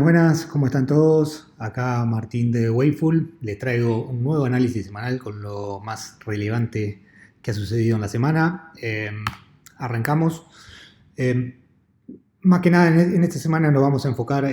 Buenas, ¿cómo están todos? Acá Martín de Wayful. Les traigo un nuevo análisis semanal con lo más relevante que ha sucedido en la semana. Arrancamos. Eh, Más que nada en esta semana nos vamos a enfocar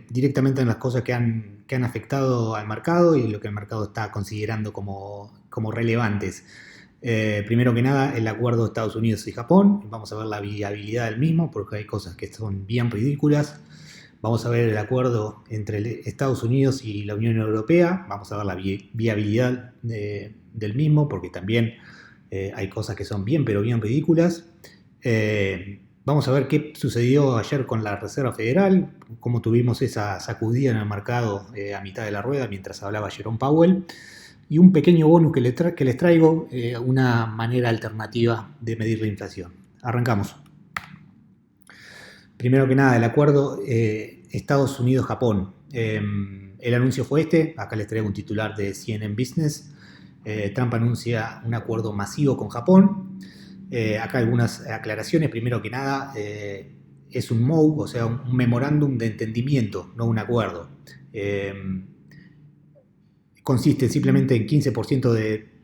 directamente en las cosas que han afectado al mercado y lo que el mercado está considerando como relevantes. Primero que nada, el acuerdo de Estados Unidos y Japón. Vamos a ver la viabilidad del mismo porque hay cosas que son bien ridículas. Vamos a ver el acuerdo entre Estados Unidos y la Unión Europea. Vamos a ver la viabilidad del mismo, porque también hay cosas que son bien, pero bien ridículas. Vamos a ver qué sucedió ayer con la Reserva Federal, cómo tuvimos esa sacudida en el mercado a mitad de la rueda mientras hablaba Jerome Powell. Y un pequeño bonus que les traigo, una manera alternativa de medir la inflación. Arrancamos. Primero que nada, el acuerdo Estados Unidos-Japón. El anuncio fue este, acá les traigo un titular de CNN Business. Trump anuncia un acuerdo masivo con Japón. Acá algunas aclaraciones. Primero que nada, es un MOU, o sea, un memorándum de entendimiento, no un acuerdo. Consiste simplemente en 15%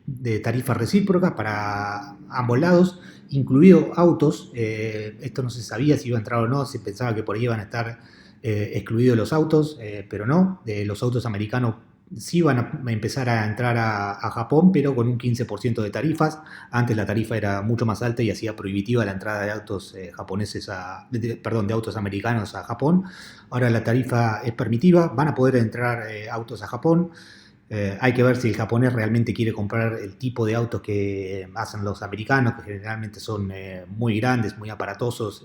de tarifas recíprocas para ambos lados, incluido autos. Esto no se sabía si iba a entrar o no, se pensaba que por ahí iban a estar excluidos los autos, pero no. Los autos americanos sí van a empezar a entrar a Japón, pero con un 15% de tarifas. Antes la tarifa era mucho más alta y hacía prohibitiva la entrada de autos de autos americanos a Japón. Ahora la tarifa es permitiva, van a poder entrar autos a Japón. Hay que ver si el japonés realmente quiere comprar el tipo de autos que hacen los americanos, que generalmente son muy grandes, muy aparatosos.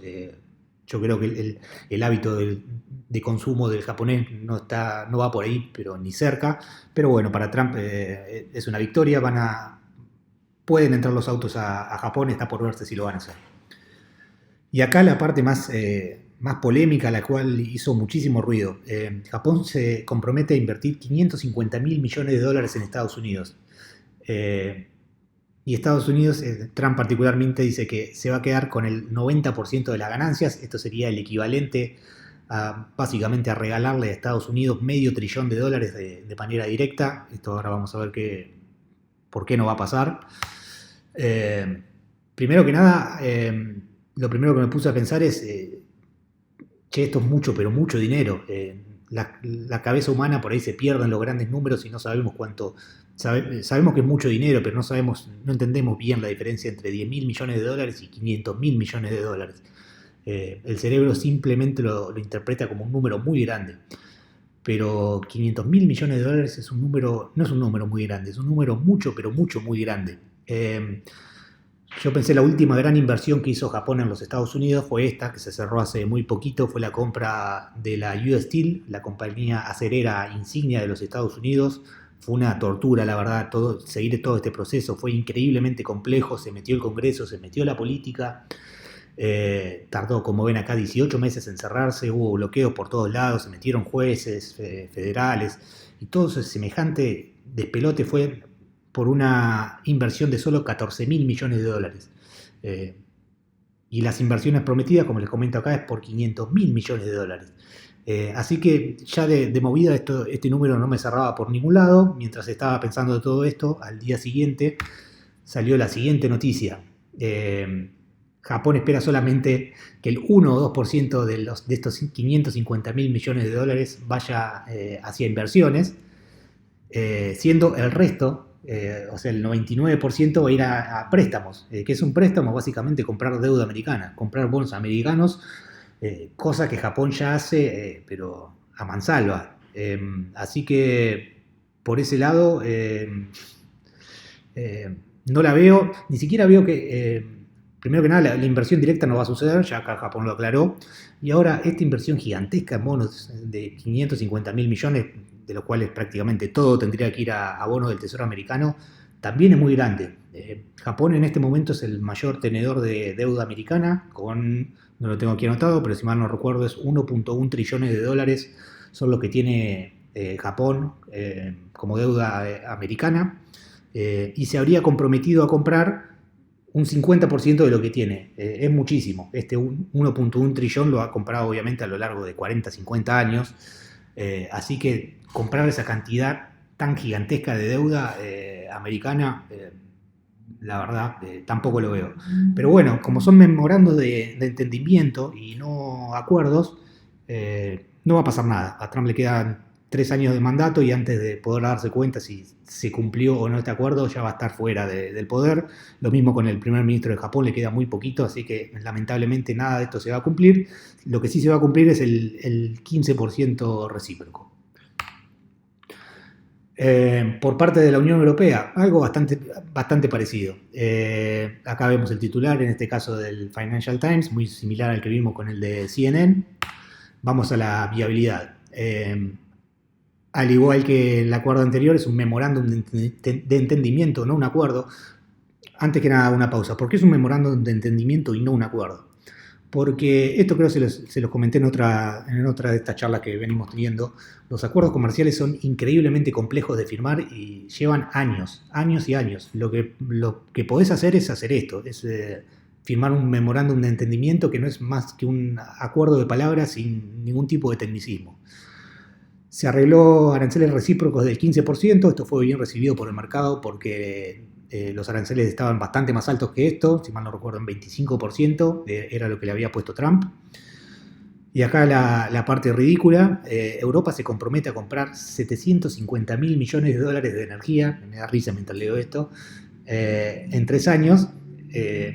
Yo creo que el hábito de consumo del japonés no va por ahí, pero ni cerca. Pero bueno, para Trump es una victoria. Pueden entrar los autos a Japón, está por verse si lo van a hacer. Y acá la parte más polémica, la cual hizo muchísimo ruido. Japón se compromete a invertir 550 mil millones de dólares en Estados Unidos. Eh, y Estados Unidos, Trump particularmente, dice que se va a quedar con el 90% de las ganancias. Esto sería el equivalente básicamente a regalarle a Estados Unidos medio trillón de dólares de manera directa. Esto ahora vamos a ver por qué no va a pasar. Eh, Primero que nada, lo primero que me puse a pensar es, che, esto es mucho, pero mucho dinero. La cabeza humana por ahí se pierde en los grandes números y no sabemos cuánto. Sabemos que es mucho dinero, pero no entendemos bien la diferencia entre 10 mil millones de dólares y 500 mil millones de dólares. El cerebro simplemente lo interpreta como un número muy grande. Pero 500 mil millones de dólares no es un número muy grande, es un número mucho, pero mucho, muy grande. Yo pensé la última gran inversión que hizo Japón en los Estados Unidos fue esta, que se cerró hace muy poquito, fue la compra de la US Steel, la compañía acerera insignia de los Estados Unidos. Fue una tortura, la verdad, seguir todo este proceso fue increíblemente complejo, se metió el Congreso, se metió la política. Tardó, como ven acá, 18 meses en cerrarse, hubo bloqueos por todos lados, se metieron jueces federales y todo ese semejante despelote fue por una inversión de solo 14 mil millones de dólares. Eh, y las inversiones prometidas, como les comento acá, es por 500 mil millones de dólares. Así que ya de movida este número no me cerraba por ningún lado. Mientras estaba pensando de todo esto, al día siguiente salió la siguiente noticia. Japón espera solamente que el 1 o 2% de estos 550 mil millones de dólares vaya hacia inversiones, siendo el resto, o sea, el 99% va a ir a préstamos. ¿Qué es un préstamo? Básicamente comprar deuda americana, comprar bonos americanos, cosa que Japón ya hace, pero a mansalva. Así que por ese lado no la veo, ni siquiera veo que, primero que nada, la inversión directa no va a suceder, ya acá Japón lo aclaró, y ahora esta inversión gigantesca en bonos de 550 mil millones, de los cuales prácticamente todo tendría que ir a bonos del Tesoro americano, también es muy grande. Japón en este momento es el mayor tenedor de deuda americana, no lo tengo aquí anotado, pero si mal no recuerdo es 1.1 trillones de dólares son los que tiene Japón como deuda americana. Y se habría comprometido a comprar un 50% de lo que tiene. Es muchísimo. Este 1.1 trillón lo ha comprado obviamente a lo largo de 40, 50 años. Así que comprar esa cantidad tan gigantesca de deuda americana, la verdad, tampoco lo veo. Pero bueno, como son memorandos de entendimiento y no acuerdos, no va a pasar nada. A Trump le quedan 3 años de mandato y antes de poder darse cuenta si se cumplió o no este acuerdo, ya va a estar fuera del poder. Lo mismo con el primer ministro de Japón, le queda muy poquito, así que lamentablemente nada de esto se va a cumplir. Lo que sí se va a cumplir es el 15% recíproco. Por parte de la Unión Europea, algo bastante parecido. Acá vemos el titular, en este caso del Financial Times, muy similar al que vimos con el de CNN. Vamos a la viabilidad. Al igual que el acuerdo anterior, es un memorándum de entendimiento, no un acuerdo. Antes que nada, una pausa. ¿Por qué es un memorándum de entendimiento y no un acuerdo? Porque esto creo que se los comenté en otra de estas charlas que venimos teniendo. Los acuerdos comerciales son increíblemente complejos de firmar y llevan años y años. Lo que podés hacer es hacer esto, es firmar un memorándum de entendimiento que no es más que un acuerdo de palabras sin ningún tipo de tecnicismo. Se arregló aranceles recíprocos del 15%, esto fue bien recibido por el mercado porque los aranceles estaban bastante más altos que esto, si mal no recuerdo en 25%, era lo que le había puesto Trump. Y acá la parte ridícula, Europa se compromete a comprar 750 mil millones de dólares de energía, me da risa mientras leo esto, en 3 años,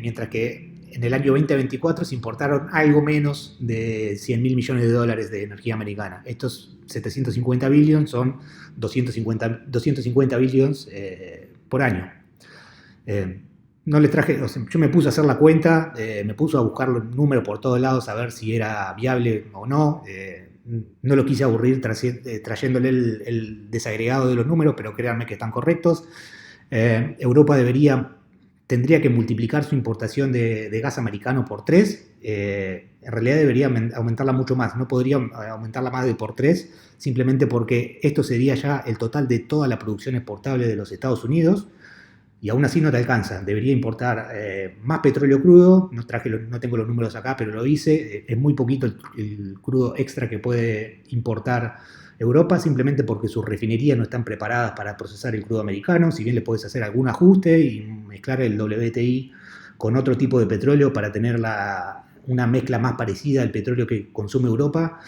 mientras que en el año 2024 se importaron algo menos de 100 mil millones de dólares de energía americana. Estos 750 billions son 250 billions por año. No les traje, o sea, yo me puse a hacer la cuenta, me puse a buscar los números por todos lados a ver si era viable o no. No lo quise aburrir trayéndole el desagregado de los números, pero créanme que están correctos. Europa tendría que multiplicar su importación de gas americano por 3. En realidad debería aumentarla mucho más. No podría aumentarla más de por 3, simplemente porque esto sería ya el total de toda la producción exportable de los Estados Unidos. Y aún así no te alcanza. Debería importar más petróleo crudo. No tengo los números acá, pero lo hice. Es muy poquito el crudo extra que puede importar Europa, simplemente porque sus refinerías no están preparadas para procesar el crudo americano. Si bien le puedes hacer algún ajuste y mezclar el WTI con otro tipo de petróleo para tener una mezcla más parecida al petróleo que consume Europa,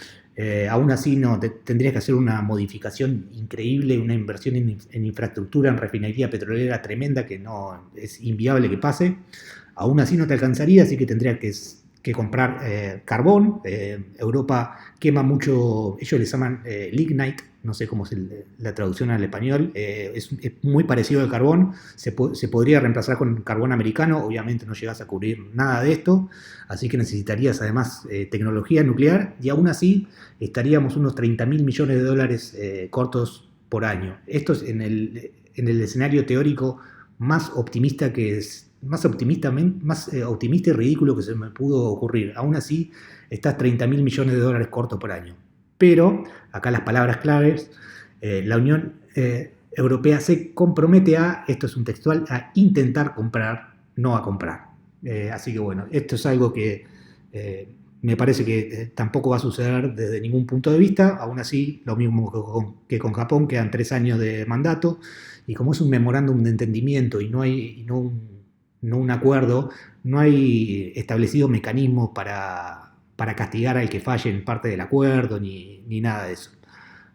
aún así no, tendrías que hacer una modificación increíble, una inversión en infraestructura, en refinería petrolera tremenda que no es inviable que pase. Aún así no te alcanzaría, así que tendrías que comprar carbón. Europa quema mucho, ellos le llaman lignite, no sé cómo es la traducción al español, es muy parecido al carbón, se podría reemplazar con carbón americano, obviamente no llegas a cubrir nada de esto, así que necesitarías además tecnología nuclear y aún así estaríamos unos 30 mil millones de dólares cortos por año. Esto es en el escenario teórico más optimista más optimista y ridículo que se me pudo ocurrir. Aún así, estás 30 mil millones de dólares cortos por año. Pero, acá las palabras claves, la Unión Europea se compromete esto es un textual, a intentar comprar, no a comprar. Así que bueno, esto es algo que me parece que tampoco va a suceder desde ningún punto de vista. Aún así, lo mismo que con Japón, quedan 3 años de mandato. Y como es un memorándum de entendimiento y no un acuerdo, no hay establecido mecanismos para castigar al que falle en parte del acuerdo ni nada de eso.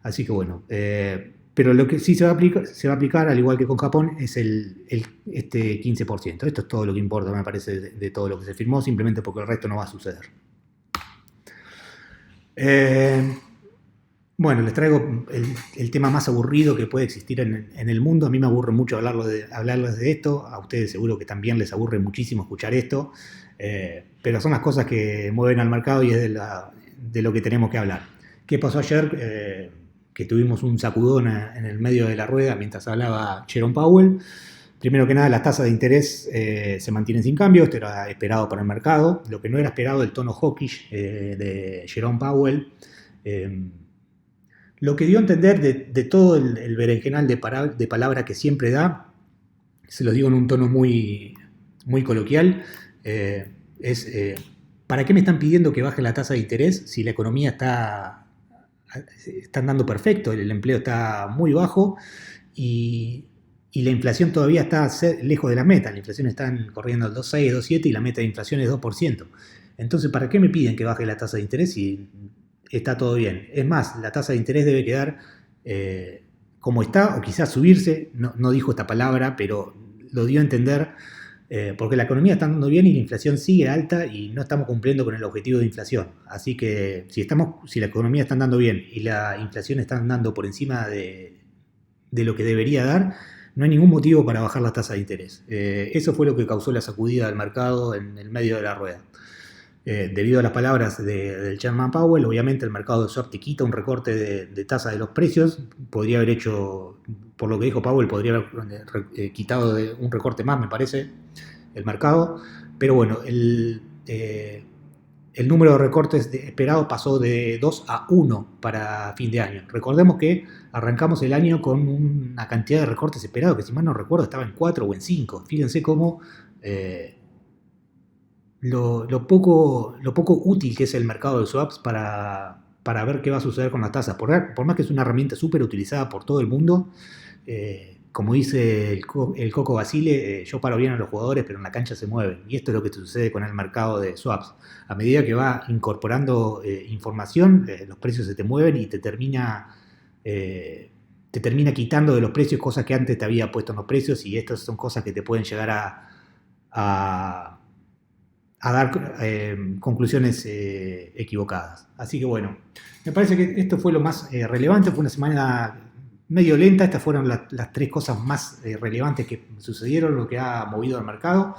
Así que bueno, pero lo que sí se va a aplicar, al igual que con Japón, es este 15%. Esto es todo lo que importa, me parece, de todo lo que se firmó, simplemente porque el resto no va a suceder. Bueno, les traigo el tema más aburrido que puede existir en el mundo. A mí me aburre mucho hablarles de esto. A ustedes seguro que también les aburre muchísimo escuchar esto. Pero son las cosas que mueven al mercado y es de lo que tenemos que hablar. ¿Qué pasó ayer? Que tuvimos un sacudón en el medio de la rueda mientras hablaba Jerome Powell. Primero que nada, las tasas de interés se mantienen sin cambio. Esto era esperado para el mercado. Lo que no era esperado, el tono hawkish de Jerome Powell. Lo que dio a entender de todo el berenjenal de palabra que siempre da, se lo digo en un tono muy muy coloquial, es ¿para qué me están pidiendo que baje la tasa de interés si la economía está andando perfecto, el empleo está muy bajo y la inflación todavía está lejos de la meta? La inflación está corriendo al 2,6, 2,7 y la meta de inflación es 2%. Entonces, ¿para qué me piden que baje la tasa de interés si está todo bien? Es más, la tasa de interés debe quedar como está o quizás subirse. No dijo esta palabra, pero lo dio a entender porque la economía está andando bien y la inflación sigue alta y no estamos cumpliendo con el objetivo de inflación. Así que si la economía está andando bien y la inflación está andando por encima de lo que debería dar, no hay ningún motivo para bajar la tasa de interés. Eso fue lo que causó la sacudida del mercado en el medio de la rueda. Debido a las palabras del Chairman Powell, obviamente el mercado de swap te quita un recorte de tasa de los precios. Podría haber hecho, por lo que dijo Powell, podría haber quitado un recorte más, me parece, el mercado. Pero bueno, el número de recortes esperado pasó de 2 a 1 para fin de año. Recordemos que arrancamos el año con una cantidad de recortes esperados que, si mal no recuerdo, estaba en 4 o en 5. Fíjense cómo lo poco útil que es el mercado de swaps para ver qué va a suceder con las tasas. Por más que es una herramienta súper utilizada por todo el mundo, como dice el Coco Basile, yo paro bien a los jugadores, pero en la cancha se mueven. Y esto es lo que sucede con el mercado de swaps. A medida que va incorporando información, los precios se te mueven y te termina quitando de los precios cosas que antes te había puesto en los precios, y estas son cosas que te pueden llegar a dar conclusiones equivocadas. Así que bueno, me parece que esto fue lo más relevante. Fue una semana medio lenta. Estas fueron las tres cosas más relevantes que sucedieron, lo que ha movido al mercado.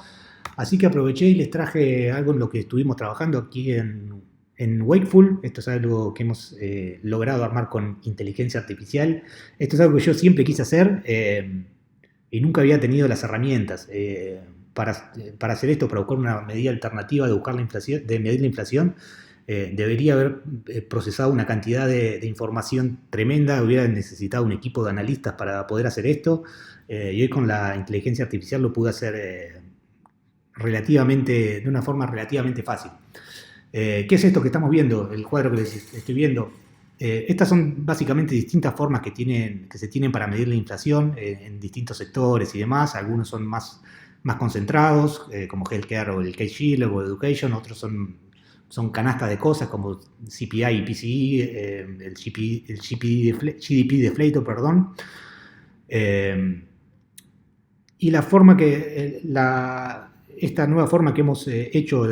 Así que aproveché y les traje algo en lo que estuvimos trabajando aquí en Wakeful. Esto es algo que hemos logrado armar con inteligencia artificial. Esto es algo que yo siempre quise hacer y nunca había tenido las herramientas para hacer esto, para buscar una medida alternativa de buscar la inflación, de medir la inflación. Debería haber procesado una cantidad de información tremenda, hubiera necesitado un equipo de analistas para poder hacer esto, y hoy con la inteligencia artificial lo pude hacer de una forma relativamente fácil. ¿Qué es esto que estamos viendo? El cuadro que les estoy viendo. Estas son básicamente distintas formas que se tienen para medir la inflación en distintos sectores y demás. Algunos son más concentrados, como Healthcare o el Case-Shield o Education. Otros son canastas de cosas como CPI y PCE, el GDP Deflator, perdón. Y la forma esta nueva forma que hemos hecho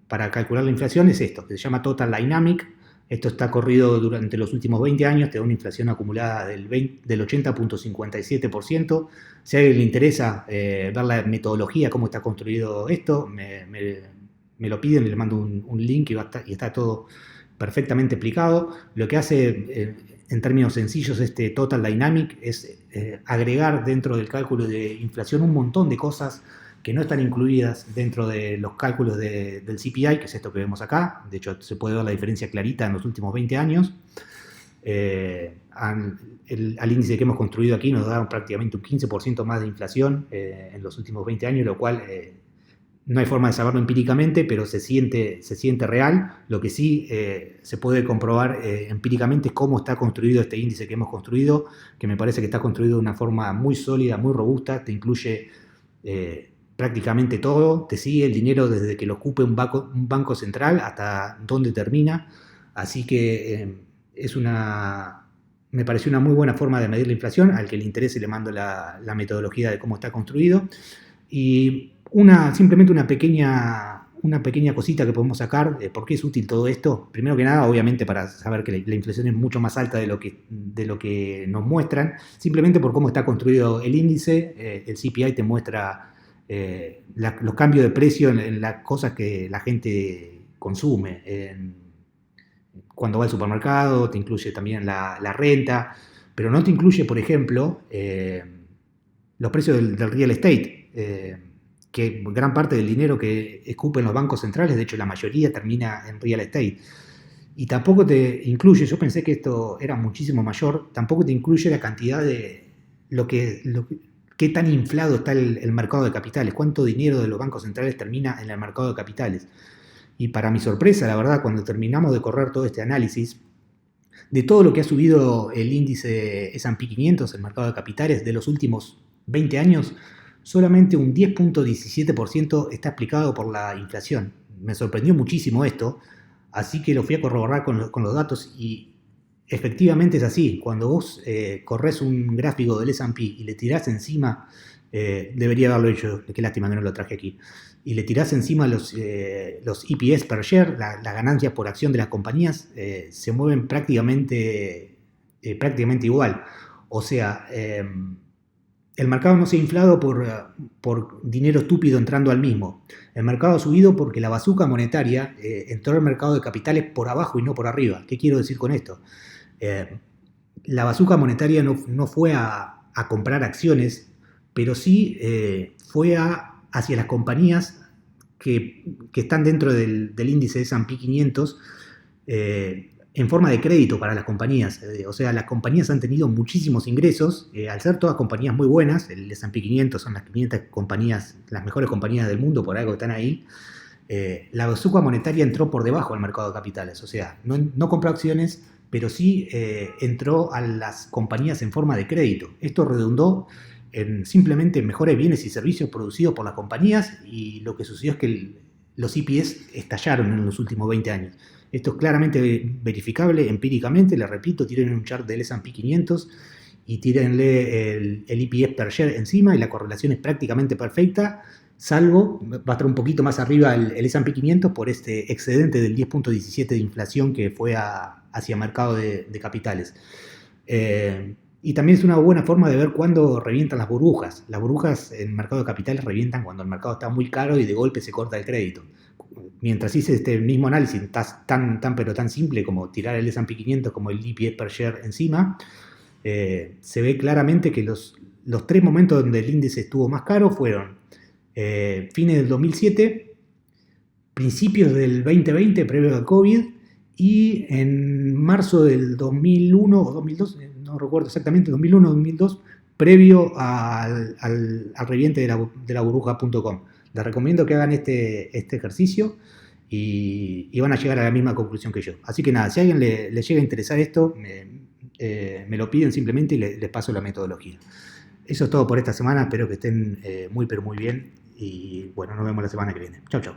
para calcular la inflación es esto, que se llama Total Dynamic. Esto está corrido durante los últimos 20 años, te da una inflación acumulada del 80.57%. Si a alguien le interesa ver la metodología, cómo está construido esto, me lo piden, le mando un link y está todo perfectamente explicado. Lo que hace, en términos sencillos, este Total Dynamic es agregar dentro del cálculo de inflación un montón de cosas que no están incluidas dentro de los cálculos del CPI, que es esto que vemos acá. De hecho, se puede ver la diferencia clarita en los últimos 20 años. Al índice que hemos construido aquí nos da prácticamente un 15% más de inflación en los últimos 20 años, lo cual no hay forma de saberlo empíricamente, pero se siente real. Lo que sí se puede comprobar empíricamente es cómo está construido este índice que hemos construido, que me parece que está construido de una forma muy sólida, muy robusta. Te incluye prácticamente todo, te sigue el dinero desde que lo ocupe un banco central hasta dónde termina. Así que me pareció una muy buena forma de medir la inflación. Al que le interese le mando la metodología de cómo está construido. Y simplemente una pequeña cosita que podemos sacar. ¿Por qué es útil todo esto? Primero que nada, obviamente, para saber que la inflación es mucho más alta de lo que nos muestran. Simplemente por cómo está construido el índice. El CPI te muestra los cambios de precio en las cosas que la gente consume. Cuando va al supermercado, te incluye también la renta, pero no te incluye, por ejemplo, los precios del real estate, que gran parte del dinero que escupen los bancos centrales, de hecho la mayoría termina en real estate. Y tampoco te incluye, yo pensé que esto era muchísimo mayor, tampoco te incluye la cantidad de lo que qué tan inflado está el mercado de capitales, cuánto dinero de los bancos centrales termina en el mercado de capitales. Y para mi sorpresa, la verdad, cuando terminamos de correr todo este análisis, de todo lo que ha subido el índice S&P 500, el mercado de capitales, de los últimos 20 años, solamente un 10.17% está explicado por la inflación. Me sorprendió muchísimo esto, así que lo fui a corroborar con los datos y efectivamente es así. Cuando vos corres un gráfico del S&P y le tirás encima, debería haberlo hecho, qué lástima que no lo traje aquí, y le tirás encima los EPS per share, las ganancias por acción de las compañías, se mueven prácticamente igual. O sea, el mercado no se ha inflado por dinero estúpido entrando al mismo. El mercado ha subido porque la bazuca monetaria entró al mercado de capitales por abajo y no por arriba. ¿Qué quiero decir con esto? La bazuca monetaria no fue a comprar acciones, pero sí fue hacia las compañías que están dentro del índice de S&P 500 en forma de crédito para las compañías. O sea, las compañías han tenido muchísimos ingresos, al ser todas compañías muy buenas. El S&P 500 son las 500 compañías, las mejores compañías del mundo, por algo están ahí. La bazuca monetaria entró por debajo del mercado de capitales, o sea, no compró acciones, pero sí entró a las compañías en forma de crédito. Esto redundó en simplemente mejores bienes y servicios producidos por las compañías, y lo que sucedió es que los EPS estallaron en los últimos 20 años. Esto es claramente verificable empíricamente, les repito, tiren un chart del S&P 500 y tírenle el EPS per share encima y la correlación es prácticamente perfecta, salvo, va a estar un poquito más arriba el S&P 500 por este excedente del 10.17 de inflación que fue hacia mercado de capitales. Y también es una buena forma de ver cuándo revientan las burbujas. Las burbujas en el mercado de capitales revientan cuando el mercado está muy caro y de golpe se corta el crédito. Mientras hice este mismo análisis tan simple como tirar el S&P 500 como el EPS per share encima, se ve claramente que los 3 momentos donde el índice estuvo más caro fueron fines del 2007, principios del 2020, previo al COVID, y en marzo del 2001 o 2002, no recuerdo exactamente, 2001 o 2002, previo al reviente de la burbuja.com. Les recomiendo que hagan este ejercicio y van a llegar a la misma conclusión que yo. Así que nada, si a alguien le llega a interesar esto, me lo piden simplemente y les paso la metodología. Eso es todo por esta semana, espero que estén muy pero muy bien y bueno, nos vemos la semana que viene. Chau, chau.